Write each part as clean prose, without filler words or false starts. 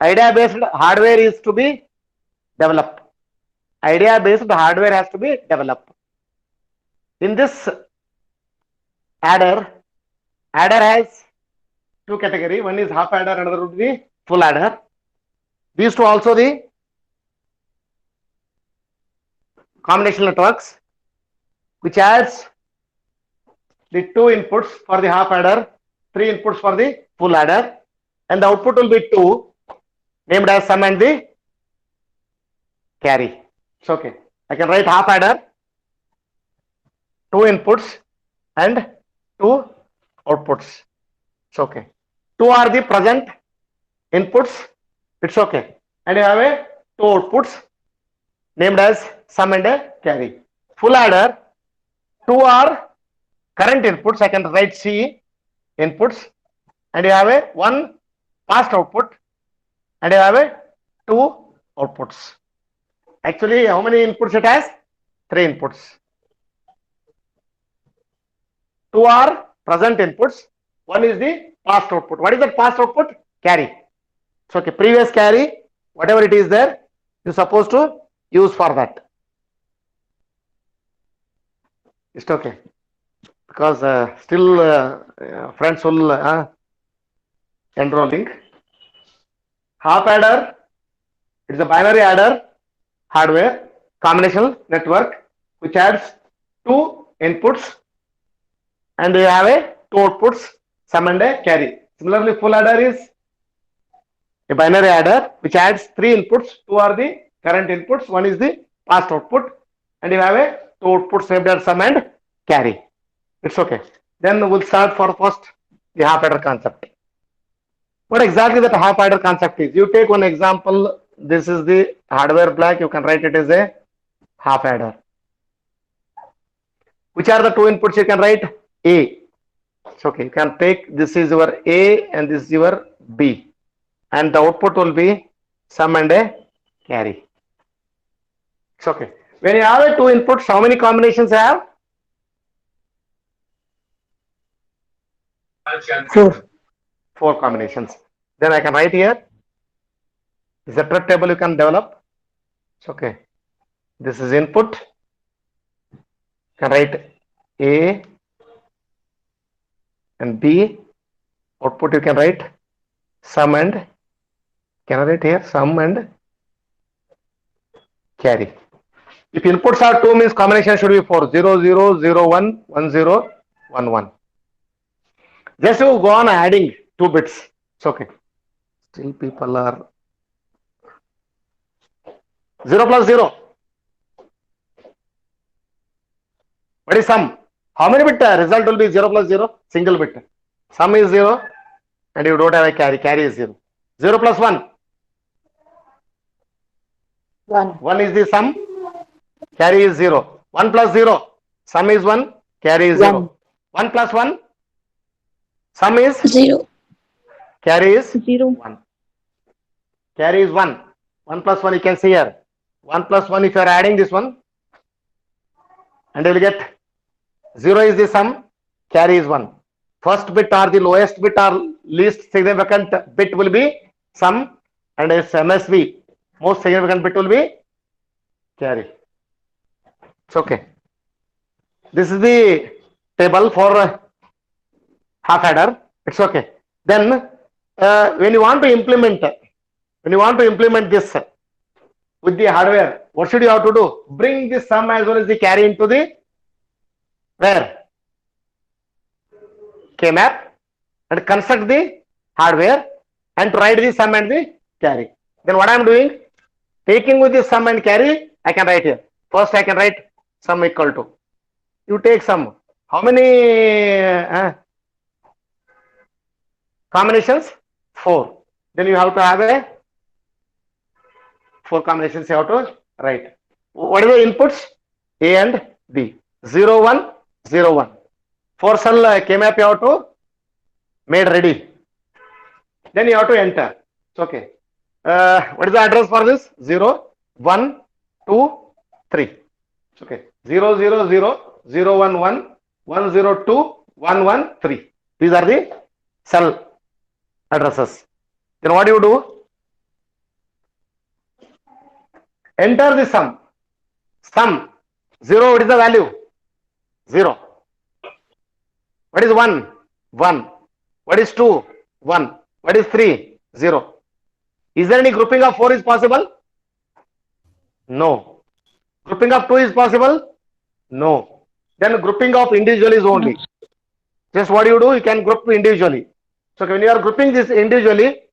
Idea based hardware is to be developed. Idea based hardware has to be developed. In this adder has two category. One is half adder, another would be full adder. These two also the combinational networks, which adds the two inputs for the half adder, three inputs for the full adder, and the output will be two, named as sum and the carry. It's okay. I can write half adder, two inputs and two outputs. It's okay. Two are the present inputs. It's okay. And you have a two outputs named as sum and a carry. Full adder, two are current inputs. I can write C inputs, and you have a one past output, and you have a two outputs. Actually, how many inputs it has? Three inputs. Two are present inputs. One is the past output. What is that past output? Carry. So, okay, previous carry, whatever it is there, you're supposed to use for that. It's okay. Because still friends will enrolling. Half adder, it's a binary adder hardware combinational network which adds two inputs and you have a two outputs, sum and a carry. Similarly, full adder is a binary adder which adds three inputs. Two are the current inputs, one is the past output, and you have a two outputs named as sum and carry. It's okay. Then we'll start for first the half adder concept. What exactly that half adder concept is? You take one example. This is the hardware block. You can write it as a half adder. Which are the two inputs you can write? A. It's okay. You can take this is your A and this is your B. And the output will be sum and a carry. It's okay. When you have a two inputs, how many combinations you have? Four combinations. Then I can write here. This is a truth table you can develop. It's okay. This is input. You can write A and B. Output you can write sum and, can I write here sum and carry. If inputs are 2 means combination should be 4. 0, 0, 0, 1, 1, 0, 1, 1. Just to go on adding 2 bits. It's okay. Still people are 0 plus 0. What is sum? How many bit result will be 0 plus 0? Single bit. Sum is 0 and you don't have a carry. Carry is 0. 0 plus 1. 1. 1 is the sum. Carry is 0. 1 plus 0. Sum is 1. Carry is 0. 1 plus 1. Sum is 0. Carry is 0. 1. Carry is 1. 1 plus 1 you can see here. 1 plus 1 if you are adding this one. And you will get 0 is the sum. Carry is 1. First bit or the lowest bit or least significant bit will be sum. And as MSB, most significant bit will be carry. It's okay. This is the table for half adder. It's okay. Then when you want to implement this with the hardware, what should you have to do? Bring the sum as well as the carry into the where? K-map, and construct the hardware and write the sum and the carry. Then what I am doing? Taking with the sum and carry, I can write here. First I can write sum equal to. You take sum. How many combinations? 4. Then you have to have a 4 combinations you have to write. What are the inputs? A and B. 0, 1, 0, 1. 4 cell K-map you have to made ready. Then you have to enter. It's okay. What is the address for this? 0, 1, 2, 3. It's okay. 0, 0, 0, 0, 1, 1, 1, 0, 2, 1, 1, 3. These are the cell addresses. Then what do you do? Enter the sum. Sum 0. What is the value? 0. What is 1? 1. What is 2? 1. What is 3? 0. Is there any grouping of 4 is possible? No. Grouping of 2 is possible? No. Then grouping of individual is only. Just what you do, you can group individually. So when you are grouping this individually,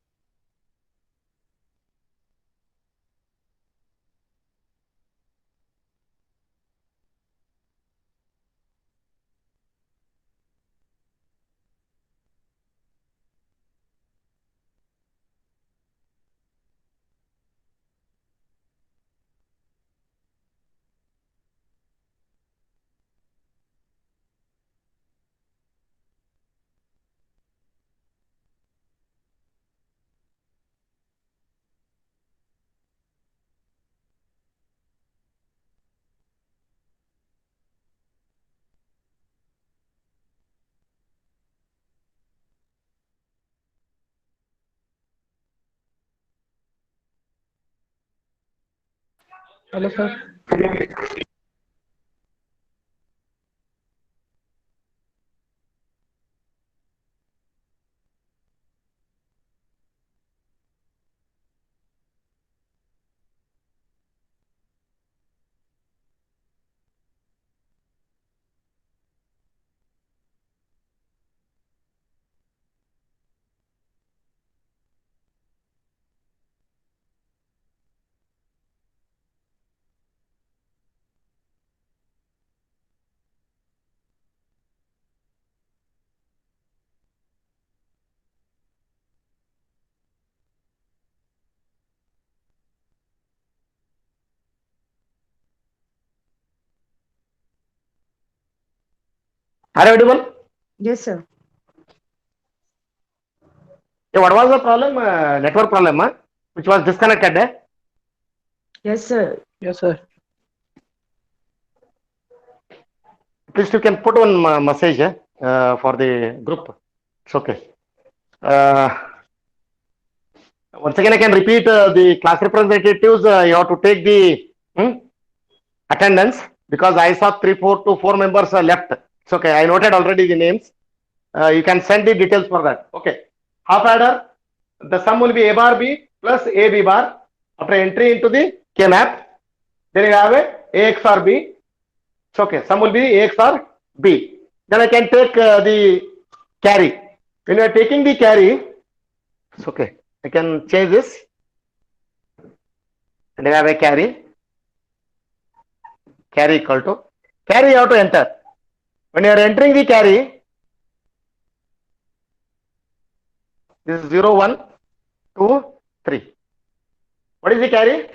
Hello, sir. are you audible? Yes, sir. Yeah, what was the problem? Network problem, which was disconnected. Yes, sir. Yes, sir. At least you can put one message for the group. It's okay. Once again, I can repeat the class representatives. You have to take the attendance because I saw 4 members left. It's okay. I noted already the names. You can send the details for that. Okay. Half adder. The sum will be A bar B plus A B bar. After entry into the K map, then you have a AX or B. It's okay. Sum will be AX or B. Then I can take the carry. When you are taking the carry, it's okay. I can change this. And I have a carry. Carry equal to carry you have to enter. When you are entering the carry, this is 0, 1, 2, 3. What is the carry?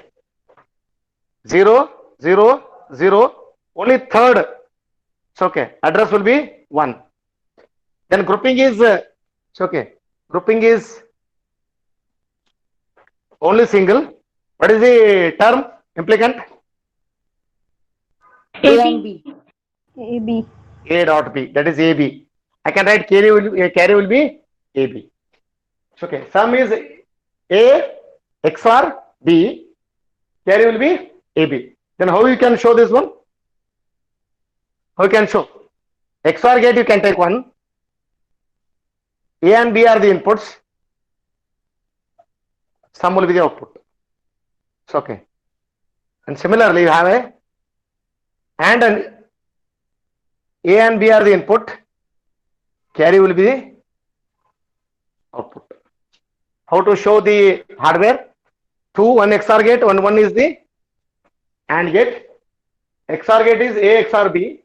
0, 0, 0. Only third. It's okay. Address will be 1. Then grouping is it's okay. Grouping is only single. What is the term implicant? A and B. AB. A dot B. That is AB. I can write carry will be AB. It's okay. Sum is A XOR B. Carry will be AB. Then how you can show this one? How you can show? XOR gate you can take one. A and B are the inputs. Sum will be the output. It's okay. And similarly, you have a and an A and B are the input. Carry will be the output. How to show the hardware? 2, 1 XOR gate, one is the AND gate. XOR gate is A XOR B.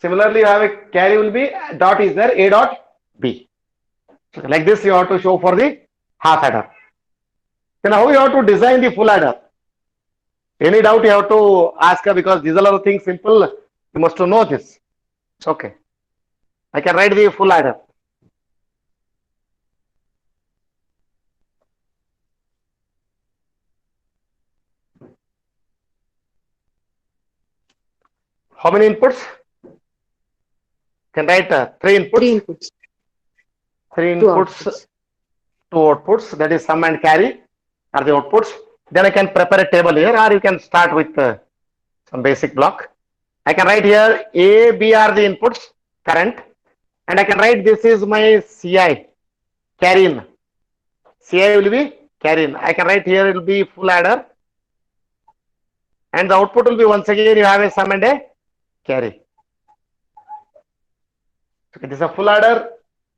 Similarly, you have a carry will be dot is there, A dot B. So like this, you have to show for the half adder. Then how you have to design the full adder? Any doubt you have to ask because these are all things simple. You must to know this. It's okay. I can write the full adder. How many inputs? Can write 3 inputs. 3 inputs. 3 2 inputs, outputs. 2 outputs. That is sum and carry are the outputs. Then I can prepare a table here, or you can start with some basic block. I can write here A, B are the inputs, current, and I can write this is my CI, carry in. CI will be carry in. I can write here it will be full adder, and the output will be once again you have a sum and a carry. Okay, this is a full adder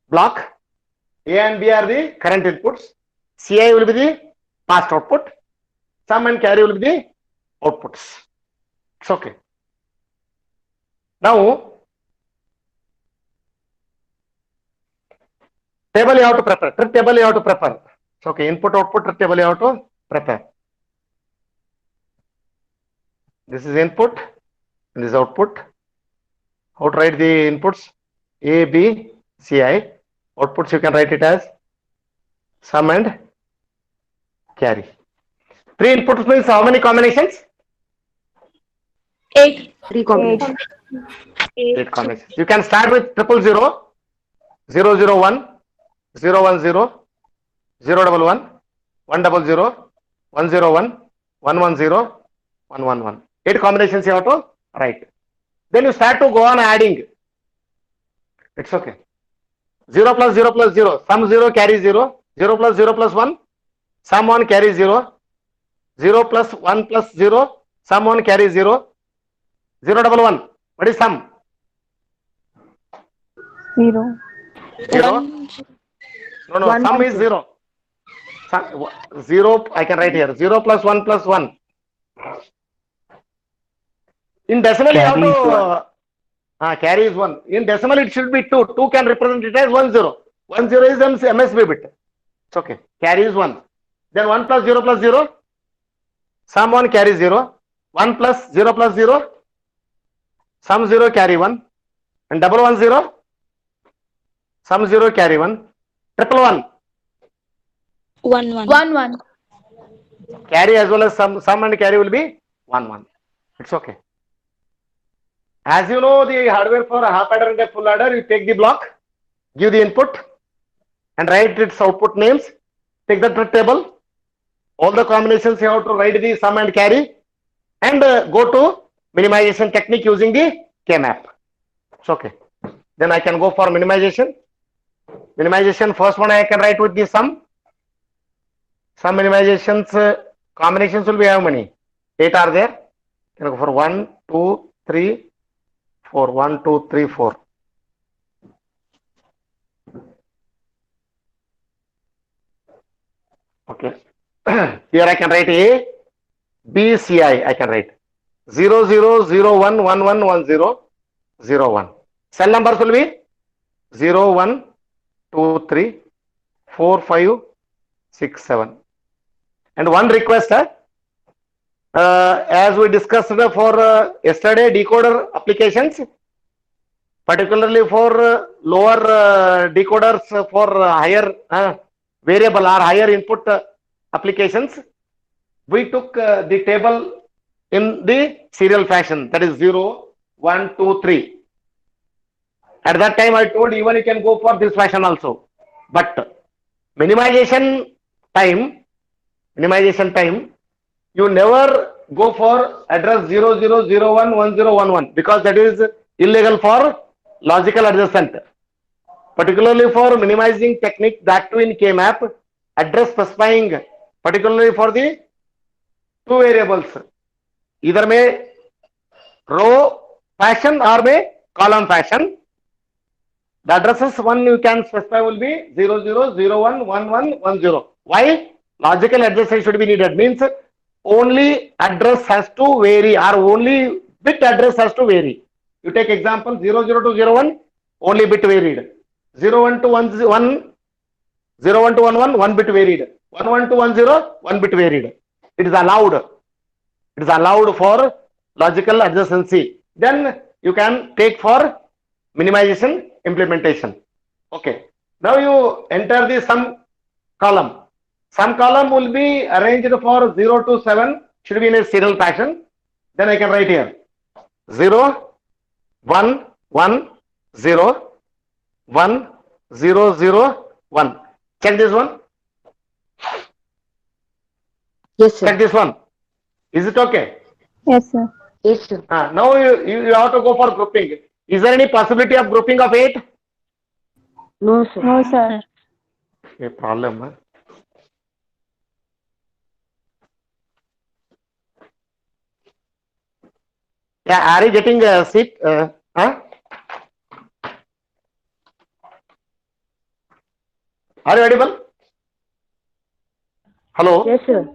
block. A and B are the current inputs. CI will be the past output. Sum and carry will be the outputs. It's okay. Now, table you have to prepare. Truth table you have to prepare. It's okay. Input output truth table you have to prepare. This is input and this is output. How to write the inputs? A, B, CI. Outputs you can write it as sum and carry. 3 inputs means how many combinations? 8. 3 combinations. 8 combinations. You can start with 000, 001, 010, 011, 100, 101, 110, 111. 8 combinations you have to write. Then you start to go on adding. It's okay. 0 plus 0 plus 0. Sum 0 carry 0. 0 plus 0 plus 1. Sum 1 carry 0. 0 plus 1 plus 0. Sum 1 carry 0. 011. What is sum? 0. 0. No, One sum and is two. 0. 0, I can write here. 0 plus 1 plus 1. In decimal, you have Carry is to. Carry is 1. In decimal, it should be 2. 2 can represent it as 10. 10 is MSB bit. It's okay. Carry is 1. Then 1 plus 0 plus 0. Sum 1 carry 0. 1 plus 0 plus 0. Sum 0 carry 1. And 110. Sum 0 carry 1. 111. 1. 1. Carry as well as sum and carry will be 1. It's okay. As you know the hardware for a half adder and a full adder, you take the block, give the input and write its output names, take the truth table, all the combinations you have to write the sum and carry, and go to minimization technique using the K-map. It's okay. Then I can go for minimization. Minimization, first one I can write with the sum. Some minimizations combinations will be how many? 8 are there. Can go for 1, 2, 3, 4. 1, 2, 3, 4. Okay. Here I can write A, B, C, I can write 0, 0, 0, 1, 1, 1, 1, 0, 0, 1. Cell numbers will be 0, 1, 2, 3, 4, 5, 6, 7. And one request, as we discussed for yesterday, decoder applications, particularly for lower decoders for higher variable or higher input applications, we took the table in the serial fashion, that is 0, 1, 2, 3. At that time, I told even you can go for this fashion also. But minimization time, you never go for address 00011011 because that is illegal for logical adjacent. Particularly for minimizing technique, that too in K-map, address specifying particularly for the two variables, either may row fashion or may column fashion. The addresses one you can specify will be 00011110. Why? Logical address should be needed, means only address has to vary or only bit address has to vary. You take example 00201, only bit varied. 01211, 01211, 1 bit varied. 11210, 1 bit varied. It is allowed. It is allowed for logical adjacency. Then you can take for minimization implementation. Okay. Now you enter the sum column. Sum column will be arranged for 0 to 7, should be in a serial fashion. Then I can write here 0, 1, 1, 0, 1, 0, 0, 1. Check this one. Yes, sir. Check this one. Is it okay? Yes, sir. Yes, sir. Now you have to go for grouping. Is there any possibility of grouping of 8? No, sir. No, sir. A problem. Huh? Yeah, are you getting a seat? Huh? Are you audible? Hello? Yes, sir.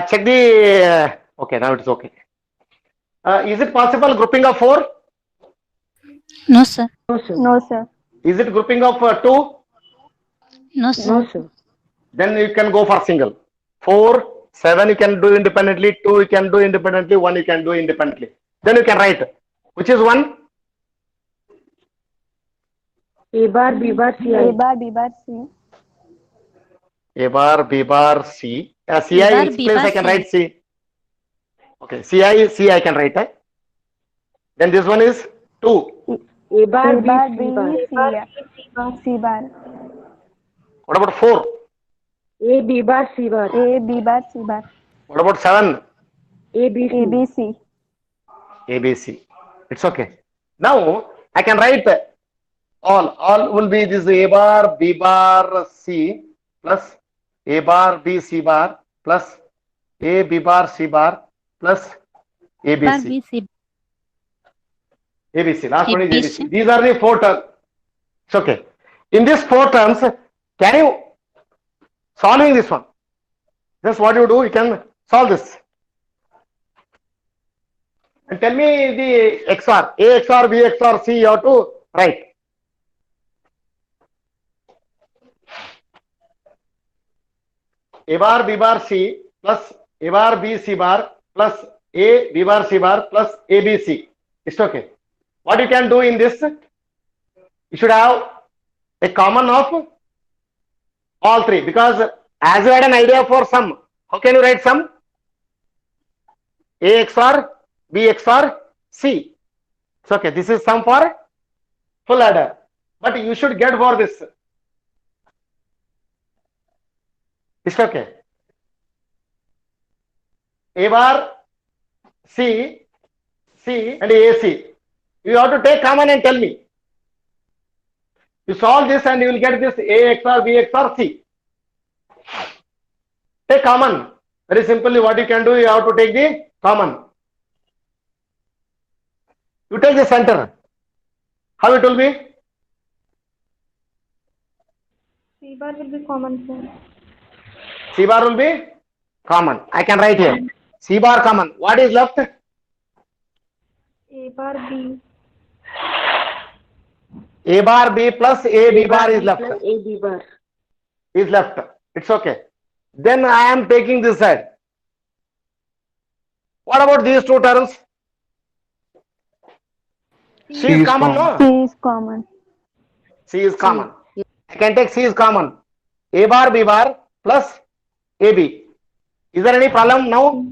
Check the. Okay, now it's okay. Is it possible grouping of 4? No, sir. No, sir. No, sir. Is it grouping of 2? No, sir. No, sir. Then you can go for single. 4, 7 you can do independently, 2 you can do independently, 1 you can do independently. Then you can write. Which is 1? A bar, B bar, C. A bar, B bar, C. A bar, B bar, C. Ci A bar, in B place bar, I can C. write C. Okay, C I can write. Then this one is 2. A bar, A B, bar, C B, bar. C bar. What about 4? A, B bar, C bar. A, B bar, C bar. What about 7? A, B, C. A, B, C. A, B, C. It's okay. Now I can write all will be this A bar, B bar, C plus A bar, B, C bar plus A, B bar, C bar plus A, B, Bar, C. B, C. A, B, C. Last one is A, B, C. ABC. These are the 4 terms. It's okay. In these 4 terms, can you solving this one? Just what you do, you can solve this. And tell me the XOR. A XOR, B XOR, C you have to write. A bar, B bar, C plus A bar, B, C bar plus A, B bar, C bar plus A, B, C. It's okay. What you can do in this? You should have a common of all 3 because as you had an idea for sum, how can you write sum? A XOR, B XOR, C. It's okay. This is sum for full adder. But you should get for this. It's okay. A bar, C and AC. You have to take common and tell me. You solve this and you will get this A XOR, B XOR, C. Take common. Very simply what you can do, you have to take the common. You take the center. How it will be? C bar will be common, sir. C bar will be common. I can write here. C bar common. What is left? A bar, B. A bar B plus A B bar is left. Plus A, B bar. Is left. It's okay. Then I am taking this side. What about these 2 terms? C is common, no? C is common. C is common. I can take C is common. A bar B bar plus AB. Is there any problem now?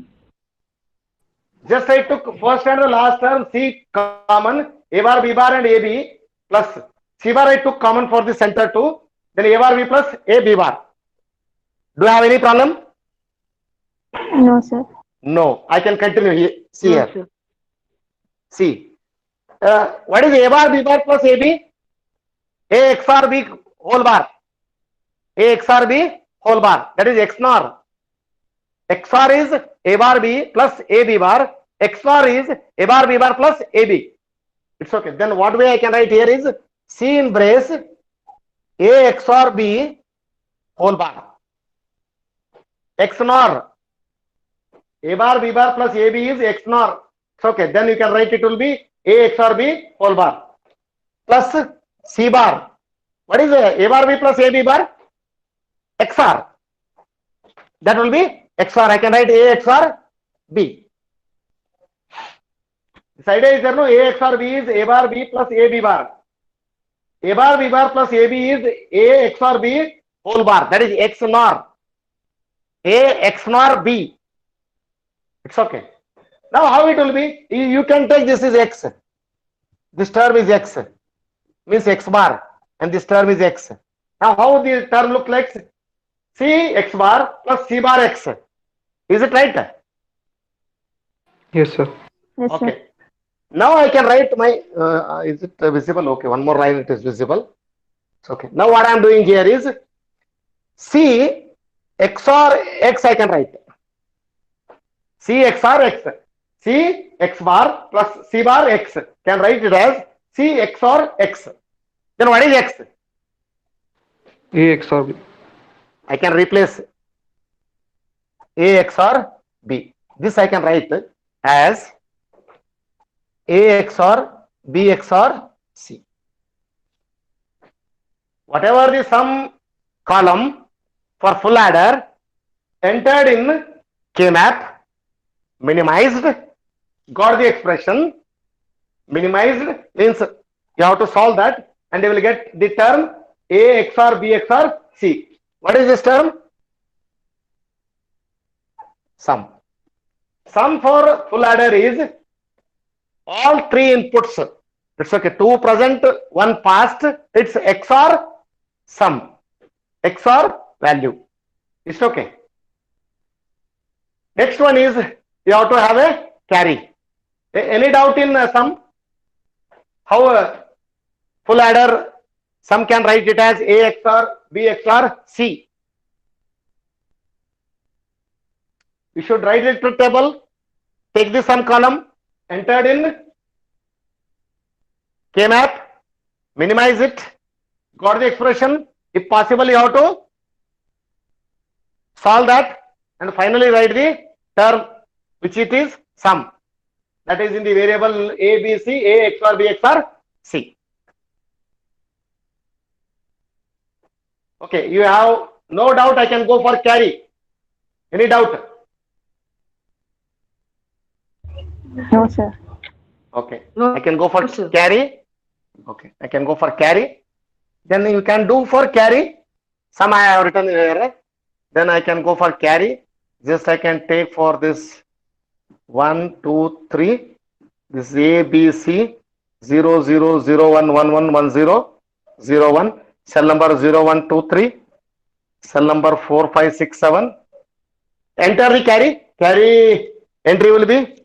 Just I took first and the last term C common, A bar B bar and AB plus C bar I took common for the center too. Then A bar B plus A B bar. Do you have any problem? No, sir. No. I can continue here. See No, here. sir. See. What is A bar B bar plus AB? A XOR B whole bar. A XOR B whole bar. That is XNOR. XOR is A bar B plus AB bar. XOR is A bar B bar plus AB. It's okay. Then what way I can write here is C in brace A XOR B whole bar. XNOR. A bar B bar plus AB is XNOR. It's okay. Then you can write it will be A XOR B whole bar plus C bar. What is A bar B plus AB bar? XOR. That will be XOR. I can write A XOR B. This idea is there no A XOR B is A bar B plus AB bar. A bar B bar plus AB is A XOR B whole bar. That is XNOR. A XNOR B. It's okay. Now how it will be? You can take this is x. This term is x, means x bar, and this term is x. Now how the term look like? C x bar plus c bar x. Is it right? Yes, sir. Yes, sir. Okay. Now I can write my, is it visible? Okay, one more line it is visible. Okay. Now what I am doing here is C XOR X I can write. C XOR X. C X bar plus C bar X. Can write it as C XOR X. Then what is X? A XOR B. I can replace A XOR B. This I can write as A XOR B XOR C. Whatever the sum column for full adder entered in KMap, minimized, got the expression. Minimized means you have to solve that and you will get the term A XOR B XOR C. What is this term? Sum. Sum for full adder is all three inputs. It's okay. 2 present, 1 past. It's XOR sum. XOR value. It's okay. Next one is you have to have a carry. Any doubt in sum? How full adder sum can write it as A XOR B XOR C. We should write it to table. Take the sum column entered in KMap, minimize it, got the expression. If possible, you have to solve that and finally write the term which it is sum. That is in the variable A, B, C, A XOR B XOR C. Okay, you have no doubt. I can go for carry. Any doubt? No, sir. Okay, No, I can go for sir. carry. Okay, I can go for carry. Then you can do for carry. Sum I have written here. Then I can go for carry. Just I can take for this 1, 2, 3. This A, B, C 0, 0, 0, 1, 1, 1, 1, 0, 0, 1. Cell number 0, 1, 2, 3. Cell number 4, 5, 6, 7. Enter the carry. Carry entry will be.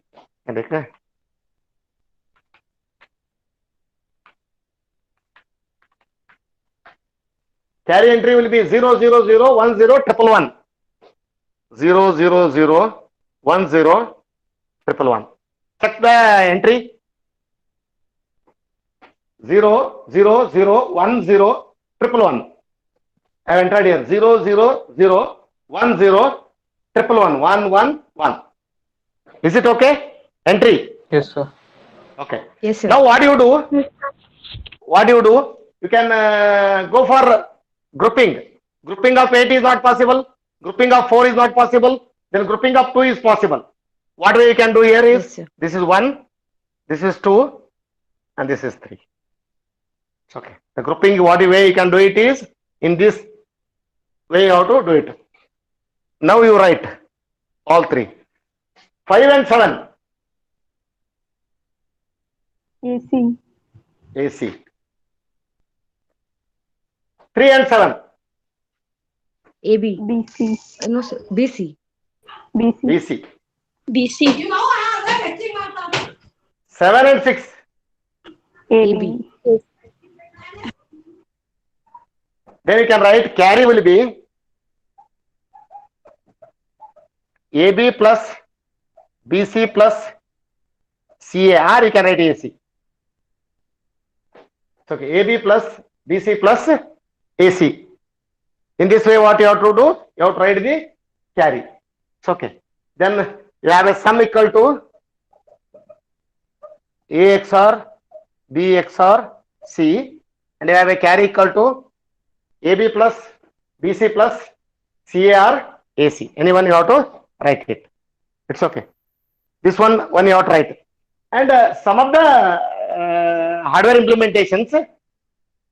Carry entry will be 0, 0, 0, 1, 0, 1, 1. 0, 0, 0, 1, 0, 1, 1. Check the entry. 0, 0, 0, 1, 0, 1, 1. I have entered here 0, 0, 0, 1, 0, 1, 1, 1, 1. Is it okay? Entry. Yes, sir. Okay. Yes, sir. Now what do you do? What do you do? You can go for grouping. Grouping of 8 is not possible. Grouping of 4 is not possible. Then grouping of 2 is possible. What way you can do here is, Yes, sir. this is 1, this is 2, and this is 3. It's okay. The grouping, what way you can do it is, in this way you have to do it. Now you write all 3. 5 and 7. AC. AC. 3 and 7. AB. BC. No, sir. BC. BC. BC. BC. 7 and 6. AB. Then you can write carry will be AB plus BC plus CA, or you can write AC. It's okay. AB plus BC plus AC. In this way, what you have to do? You have to write the carry. It's okay. Then you have a sum equal to A XOR B XOR C, and you have a carry equal to AB plus BC plus CA or AC. Anyone you have to write it. It's okay. This one you have to write. And some of the hardware implementations,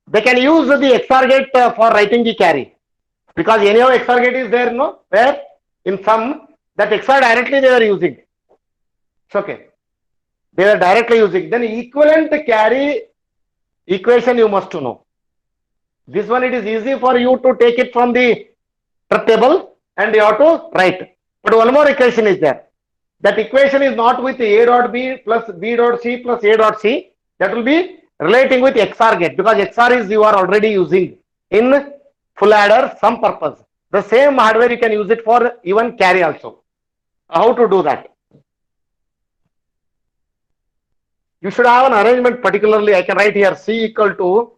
they can use the XOR gate for writing the carry. Because anyhow XOR gate is there, no? Where in some that XOR directly they are using. It's okay. They are directly using. Then equivalent carry equation you must to know. This one it is easy for you to take it from the truth table and you have to write. But one more equation is there. That equation is not with A dot B plus B dot C plus A dot C. That will be relating with XOR gate, because XOR is you are already using in full adder some purpose. The same hardware you can use it for even carry also. How to do that? You should have an arrangement, particularly I can write here C equal to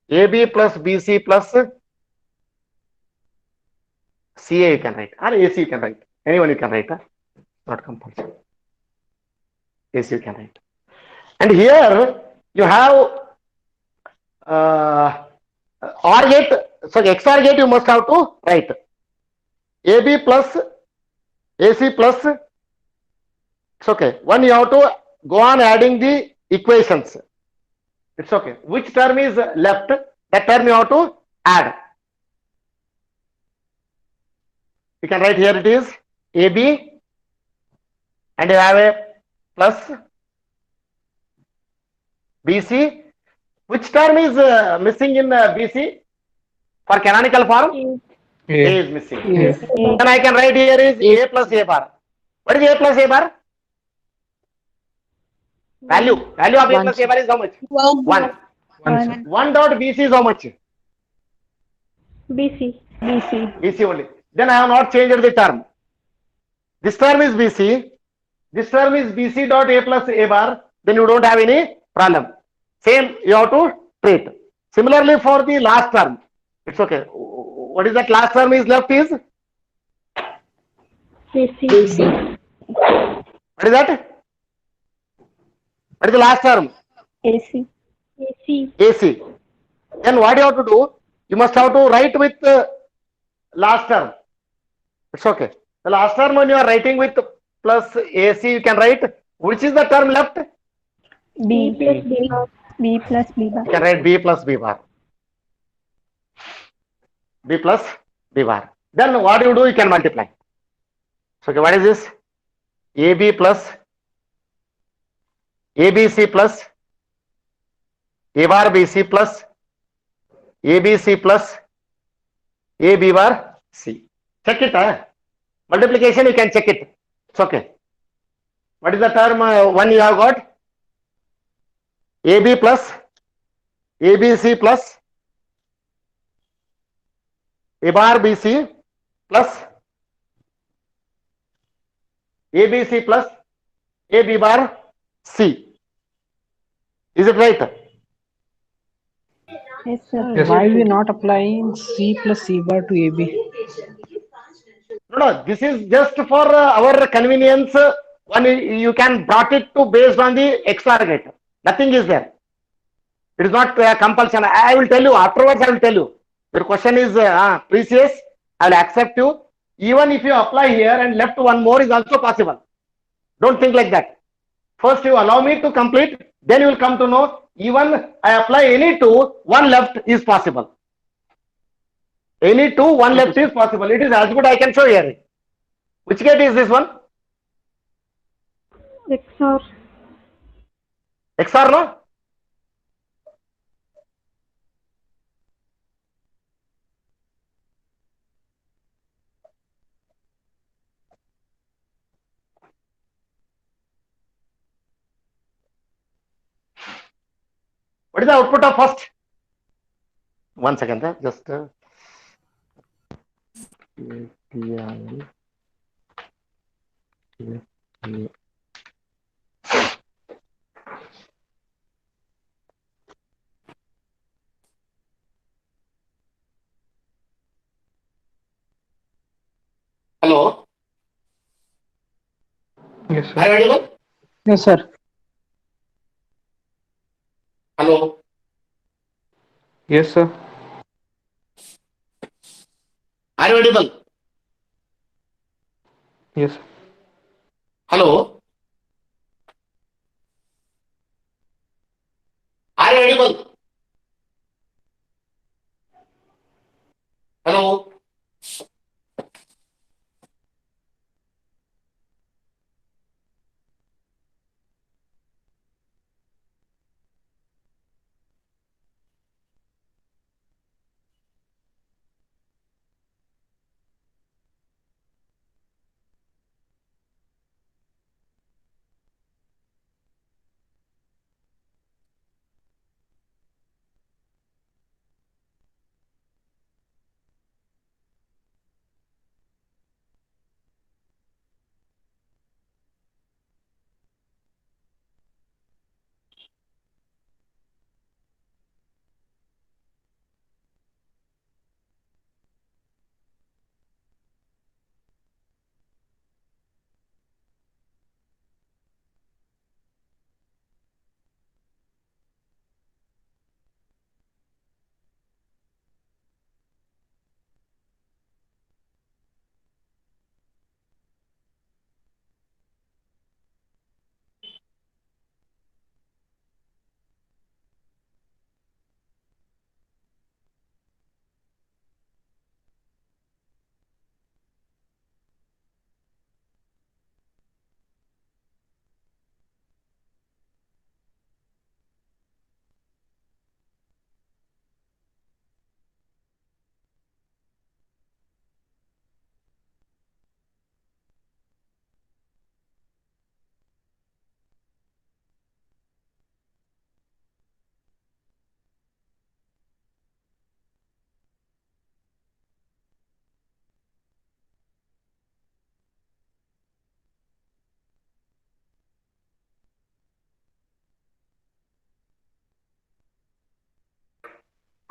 AB plus BC plus CA you can write, or AC you can write. Anyone you can write, not compulsory. AC you can write. And here you have OR gate. So XOR gate you must have to write AB plus AC plus. It's okay. One you have to go on adding the equations. It's okay. Which term is left? That term you have to add. You can write here it is AB and you have a plus BC. Which term is missing in BC for canonical form? A is missing. Yes. Then I can write here is A plus A bar. What is A plus A bar? Value of A plus A bar is how much? 1. 1 dot BC is how much? BC. BC. BC only. Then I have not changed the term. This term is BC. This term is BC dot A plus A bar. Then you don't have any problem. Same you have to treat. Similarly for the last term. It's okay. What is that last term is left is? BC. What is that? What is the last term? AC. AC. AC. Then what you have to do? You must have to write with last term. It's okay. The last term when you are writing with plus AC, you can write. Which is the term left? B plus B. B plus B bar. You can write B plus B bar. B plus B bar. Then what you do? You can multiply. So okay, what is this? AB plus ABC plus A bar BC plus ABC plus AB bar C. Check it. Multiplication you can check it. It's okay. What is the term one you have got? AB plus ABC plus A bar BC plus ABC plus AB bar C. Is it right? Yes, sir. Yes. Why we not applying C plus C bar to AB? No, this is just for our convenience. One you can brought it to based on the XOR gate. Nothing is there. It is not compulsion. I will tell you afterwards. I will tell you. Your question is precious. I will accept you. Even if you apply here and left one more is also possible. Don't think like that. First you allow me to complete. Then you will come to know. Even I apply any two, one left is possible. Any two, one left is possible. It is as good I can show here. Which gate is this one? XOR. XOR, no? What is the output of first? 1 second, just hello. Yes, Are sir. you audible? Yes, sir. Hello. Yes, sir. Are you audible? Yes. Hello. Are you audible? Hello.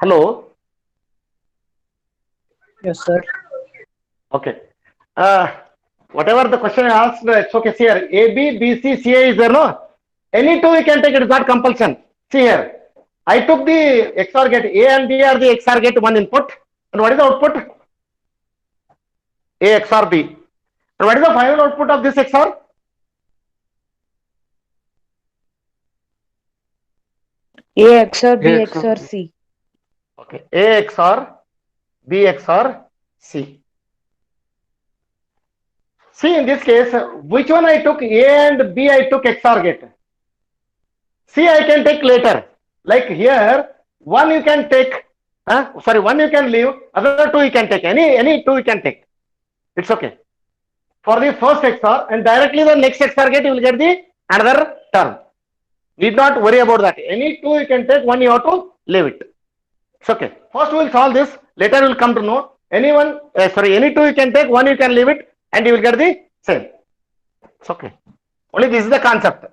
Hello. Yes, sir. Okay. Whatever the question I asked, it's okay. See here, A, B, B, C, C, A is there, no? Any two we can take, it is not compulsion. See here, I took the XOR gate. A and B are the XOR gate one input. And what is the output? A XOR B. And what is the final output of this XOR? A XOR B A XOR C. Okay. A XOR B XOR C. See, in this case, which one I took? A and B I took XOR gate. C I can take later. Like here, one you can take, one you can leave, other two you can take. Any two you can take. It's okay. For the first XOR, and directly the next XOR gate you will get the another term. Need not worry about that. Any two you can take, one you have to leave it. It's okay. First we will solve this. Later we will come to know. Any two you can take, one you can leave it, and you will get the same. It's okay. Only this is the concept.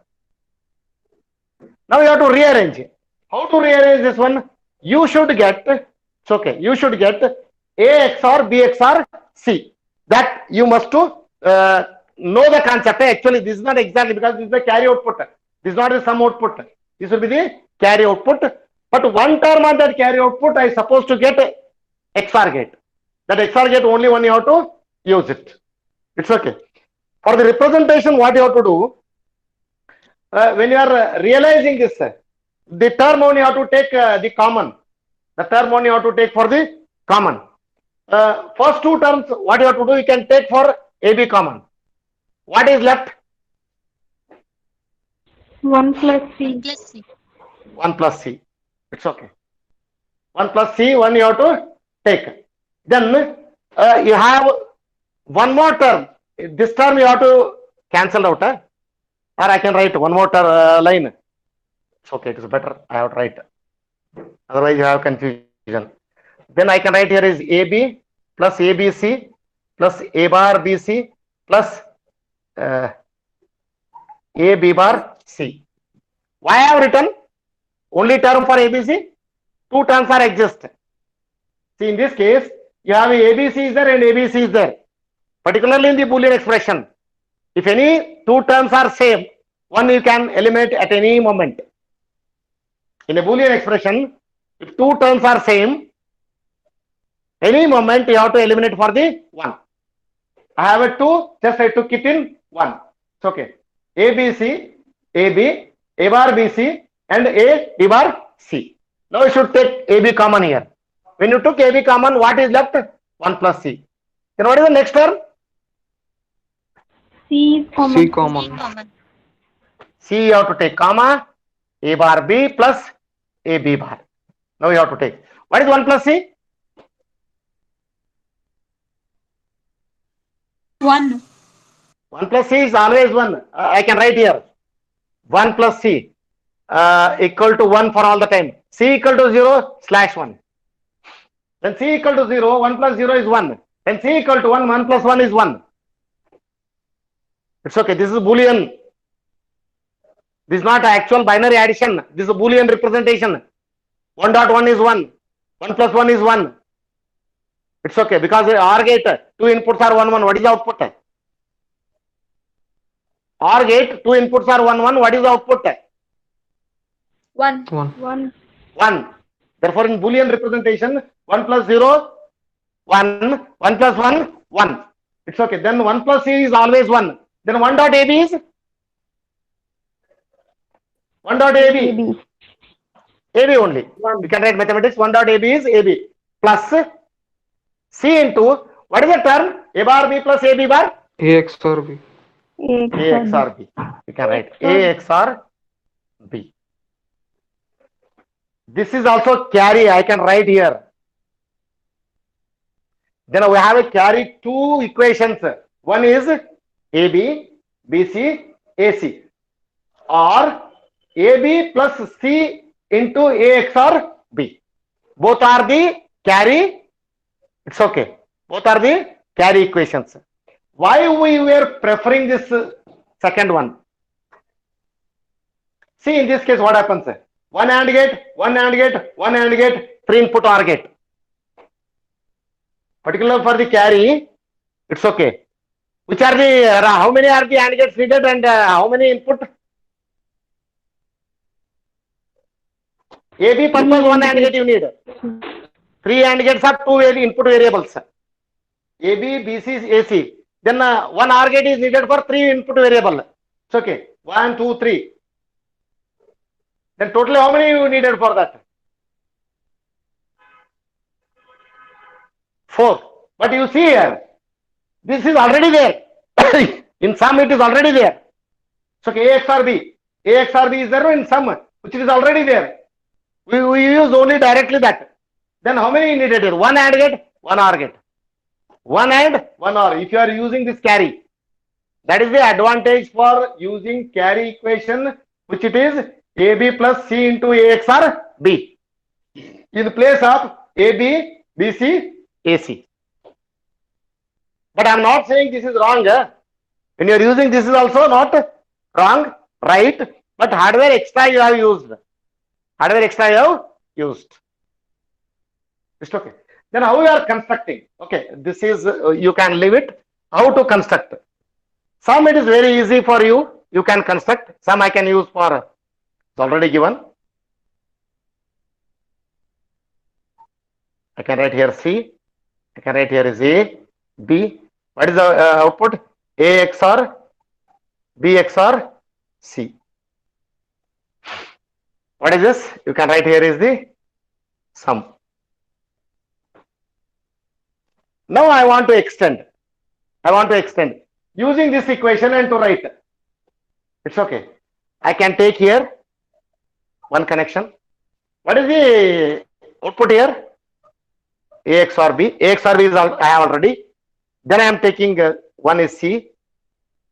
Now you have to rearrange. How to rearrange this one? You should get, it's okay, you should get A XOR B XOR C. That you must to know the concept. Actually, this is not exactly, because this is the carry output. This is not the sum output. This will be the carry output. But one term on that carry output, I supposed to get XOR gate. That XOR gate only one you have to use it. It's okay. For the representation, what you have to do, when you are realizing this, the term only you have to take the common. The term only you have to take for the common. First two terms, what you have to do, you can take for AB common. What is left? 1 plus C. 1 plus C. It's okay. 1 plus C, one you have to take. Then you have one more term. This term you have to cancel out. Or I can write one more line. It's okay, it is better. I have to write. Otherwise you have confusion. Then I can write here is AB plus ABC plus A bar BC plus A B bar C. Why I have written only term for ABC? Two terms are exist. See, in this case, you have ABC is there and ABC is there. Particularly in the Boolean expression. If any two terms are same, one you can eliminate at any moment. In a Boolean expression, if two terms are same, any moment you have to eliminate for the one. I have a two, just I took it in one. It's okay. ABC, AB, A bar BC, and A B bar C. Now you should take AB common here. When you took AB common, what is left? 1 plus C. Then what is the next term? C is common. C common. C you have to take comma, A bar B plus A B bar. Now you have to take. What is 1 plus C? 1. 1 plus C is always 1. I can write here. 1 plus C equal to 1 for all the time. C equal to 0 slash 1. When C equal to 0, 1 plus 0 is 1. When C equal to 1, 1 plus 1 is 1. It's okay. This is Boolean. This is not actual binary addition. This is a Boolean representation. 1.1 is 1. 1 plus 1 is 1. It's okay. Because OR gate, two inputs are 1, 1. What is the output? OR gate, two inputs are 1, 1. What is the output? 1. 1. 1. Therefore, in Boolean representation, 1 plus 0, 1. 1 plus 1, 1. It's okay. Then 1 plus C is always 1. Then 1 dot AB is 1 dot AB. AB. AB only. We can write mathematics. 1 dot AB is AB plus C into what is the term? A bar B plus AB bar? A XOR B. A A XOR B. We can write A XOR B. This is also carry. I can write here. Then we have a carry two equations. One is AB, BC, AC, or AB plus C into A XOR B. Both are the carry. It's okay. Both are the carry equations. Why we were preferring this second one? See, in this case, what happens? One AND gate, one AND gate, one AND gate, 3 input OR gate. Particularly for the carry, it's okay. Which are the, how many are the AND gates needed and how many input? AB purpose, one AND gate you need. 3 AND gates are 2 input variables. AB, BC, AC. Then one OR gate is needed for 3 input variable. It's okay. 1, 2, 3. Then totally how many you needed for that? 4. But you see here, this is already there. In sum, it is already there. So A XOR B. A XOR B is there in sum, which is already there. We use only directly that. Then how many needed here? 1 AND gate, 1 OR gate. 1 and 1 OR. If you are using this carry, that is the advantage for using carry equation, which it is AB plus C into A XOR B. In place of AB, BC, AC. But I am not saying this is wrong. When you are using this is also not wrong, right? But hardware extra you have used. Hardware extra you have used. It's okay. Then how you are constructing? Okay, this is, you can leave it. How to construct? Some it is very easy for you. You can construct. Some I can use for, it's already given. I can write here C. I can write here is A, B. What is the output? A XOR B XOR C. What is this? You can write here is the sum. Now I want to extend. Using this equation and to write. It's okay. I can take here one connection. What is the output here? A XOR B. A XOR B is I have already. Then I am taking one is C,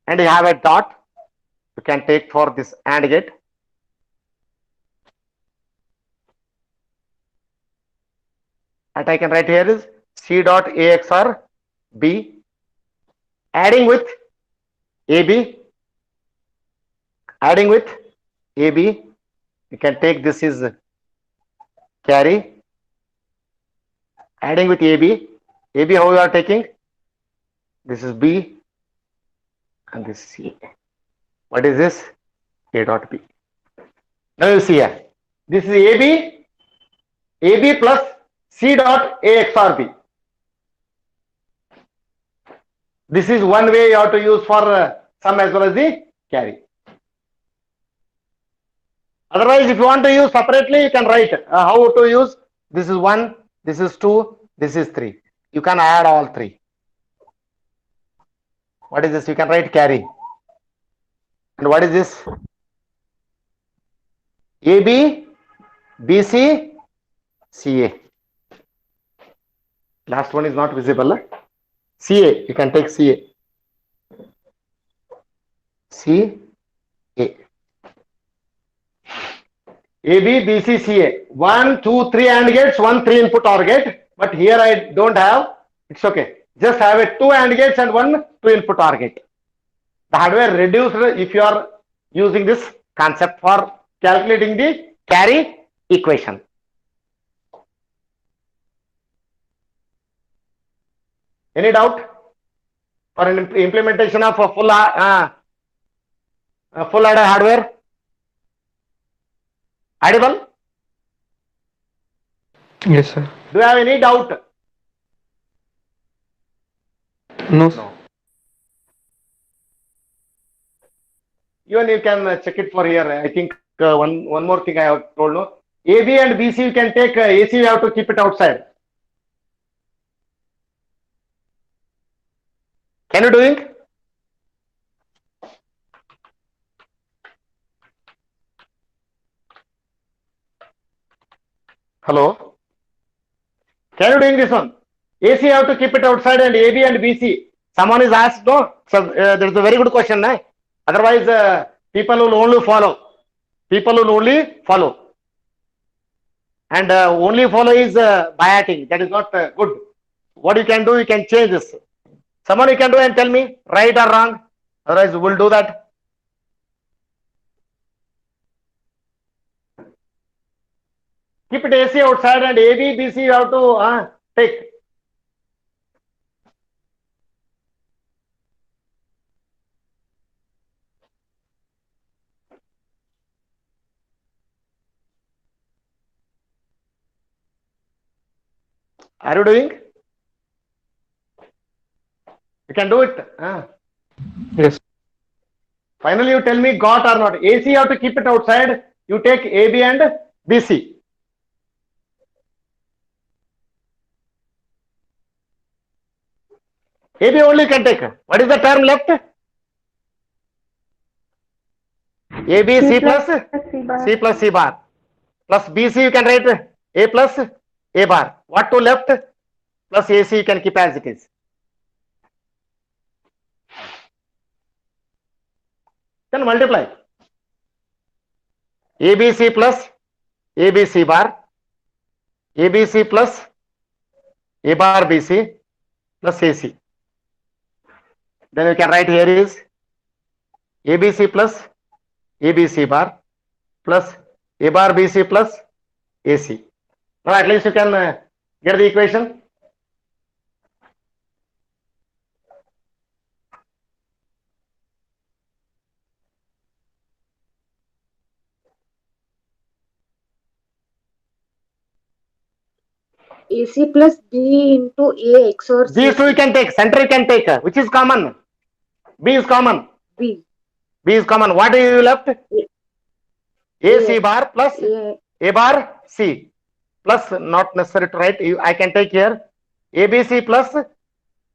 and you have a dot. You can take for this AND gate. And I can write here is C dot A XOR B, adding with AB. You can take this is carry. Adding with AB. AB how you are taking? This is B and this is C. What is this? A dot B. Now you see here. This is AB plus C dot A XOR B. This is one way you have to use for sum as well as the carry. Otherwise, if you want to use separately, you can write how to use. This is 1, this is 2, this is 3. You can add all 3. What is this? You can write carry. And what is this? AB, BC, CA. Last one is not visible. CA. You can take CA. CA. AB, BC, CA. 1, 2, 3 AND gates, 1 3 input OR gate. But here I don't have. It's okay. Just have a 2 AND gates and 1 2 input OR gate. The hardware reduced if you are using this concept for calculating the carry equation. Any doubt for an implementation of a full adder hardware? Audible? Yes, sir. Do you have any doubt? No, sir. Even you can check it for here. I think one more thing I have told no. AB and BC you can take. AC you have to keep it outside. Can you doing? Hello? Can you doing this one? AC you have to keep it outside and AB and BC. Someone is asked, no? So there is a very good question. Eh? Otherwise, people will only follow. And only follow is biating. That is not good. What you can do, you can change this. Someone you can do and tell me, right or wrong. Otherwise, we will do that. Keep it AC outside and AB, BC you have to take. Are you doing? You can do it. Yes. Finally, you tell me got or not. AC you have to keep it outside. You take AB and BC. AB only can take. What is the term left? AB C plus C plus C bar plus BC you can write A plus A bar. What to left? Plus AC you can keep as it is. Then multiply. ABC plus ABC bar, ABC plus A bar BC plus AC. Then you can write here is ABC plus ABC bar plus A bar BC plus AC. Now at least you can get the equation. AC plus B into A XOR C. These two you can take, center you can take. Which is common? B is common. B. B is common. What do you left? AC bar plus A bar C plus not necessary to write. I can take here ABC plus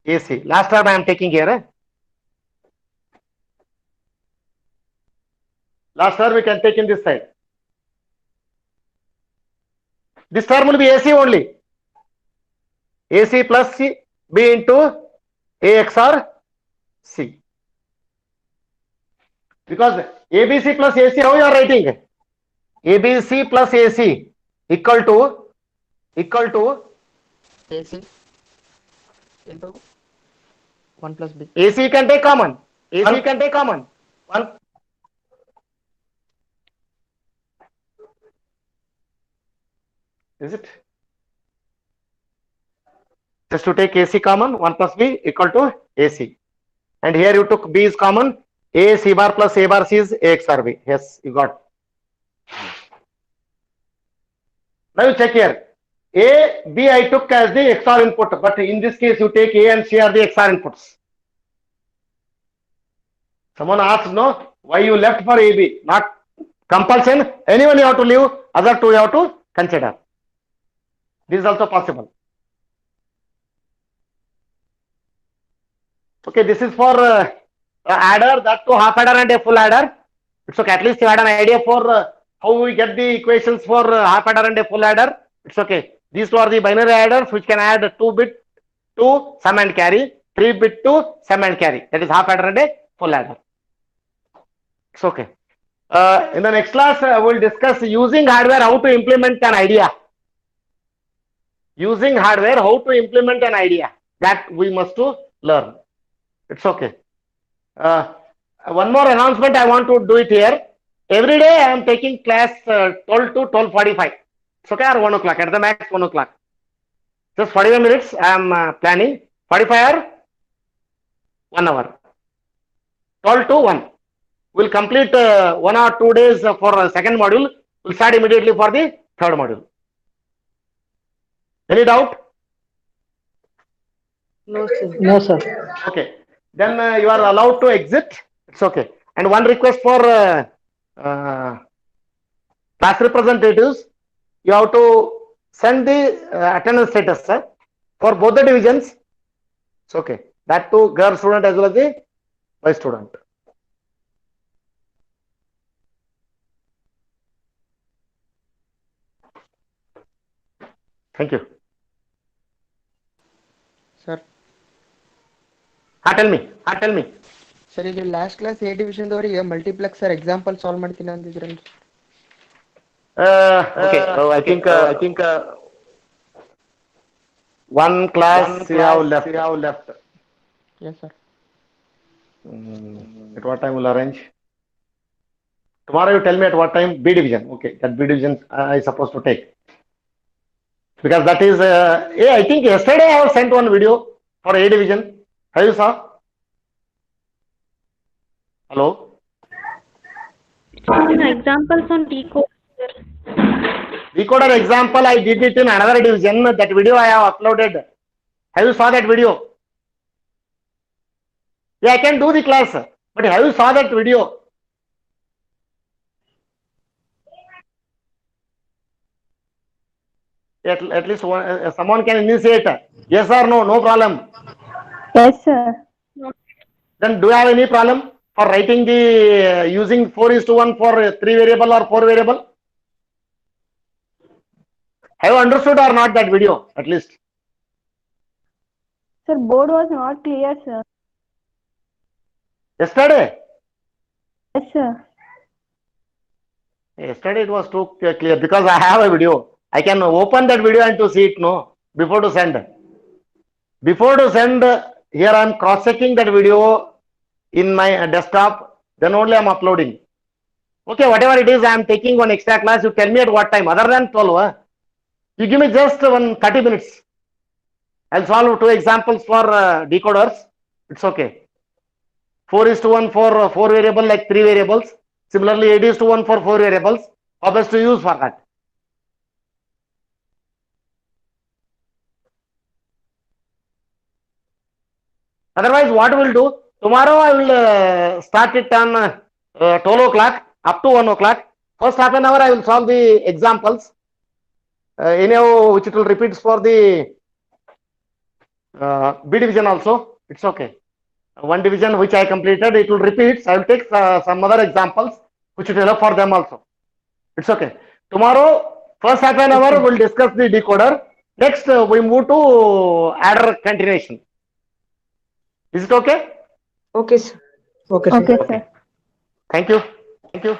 AC. Last term I am taking here. Last term we can take in this side. This term will be AC only. AC plus C, B into A XOR C. Because ABC plus AC, how you are writing? ABC plus AC equal to AC into 1 plus B. AC can take common. AC can take common. 1. Is it? Just to take AC common, 1 plus B equal to AC. And here you took B is common. A C bar plus A bar C is A XOR B. Yes, you got. Now you check here. A, B I took as the XOR input, but in this case you take A and C are the XOR inputs. Someone asked, no, why you left for AB? Not compulsion. Anyone you have to leave, other two you have to consider. This is also possible. Okay, this is for adder, that to half adder and a full adder. It's okay. At least you had an idea for how we get the equations for half adder and a full adder. It's okay. These two are the binary adders which can add 2 bit to sum and carry, 3 bit to sum and carry. That is half adder and a full adder. It's okay. In the next class, I will discuss using hardware how to implement an idea. Using hardware how to implement an idea. That we must to learn. It's okay. One more announcement I want to do it here. Every day I am taking class 12 to 12:45. It's okay, or 1 o'clock, at the max 1 o'clock. Just 45 minutes I am planning. 45 or 1 hour. 12 to 1. We'll complete 1 or 2 days for second module. We'll start immediately for the third module. Any doubt? No, sir. No, sir. Okay. Then you are allowed to exit. It's okay. And one request for class representatives, you have to send the attendance status, sir, for both the divisions. It's okay. That to girl student as well as the boy student. Thank you. Sir, Tell me. Tell me. Sir ಇದು last class A ಡಿವಿಷನ್ದವರಿಗೆ multiplexer example solve ಮಾಡ್ತೀನಿ ಅಂದಿದ್ರಲ್ಲ. Okay. So I think one class you have left. Yes, sir. At what time will arrange? Tomorrow you tell me at what time. B division. Okay, that B division I supposed to take. because that is, I think yesterday I have sent one video for A division. Have you saw? Hello? Examples on decoder. Decoder example, I did it in another division. That video I have uploaded. Have you saw that video? Yeah, I can do the class, but have you saw that video? At least one, someone can initiate. Yes or no? No problem. Yes, sir. Then do you have any problem for writing the using 4:1 for 3 variable or 4 variable? Have you understood or not that video at least? Sir, board was not clear, sir. Yesterday? Yes, sir. Yesterday it was too clear because I have a video. I can open that video and to see it, no? Before to send. Before to send, here I am cross-checking that video in my desktop. Then only I am uploading. Okay, whatever it is, I am taking one extra class. You tell me at what time, other than 12. You give me just 30 minutes. I'll solve 2 examples for decoders. It's okay. 4:1 for 4 variable like 3 variables. Similarly, 8:1 for 4 variables. How best to use for that? Otherwise, what we'll do? Tomorrow I will start it on 12 o'clock up to 1 o'clock. First half an hour I will solve the examples. Anyhow, which it will repeat for the B division also. It's okay. One division which I completed, it will repeat. I will take some other examples which will help for them also. It's okay. Tomorrow, first half an hour, we'll discuss the decoder. Next, we move to adder continuation. Is it okay? Okay, sir. Okay, sir. Okay, sir. Thank you. Thank you.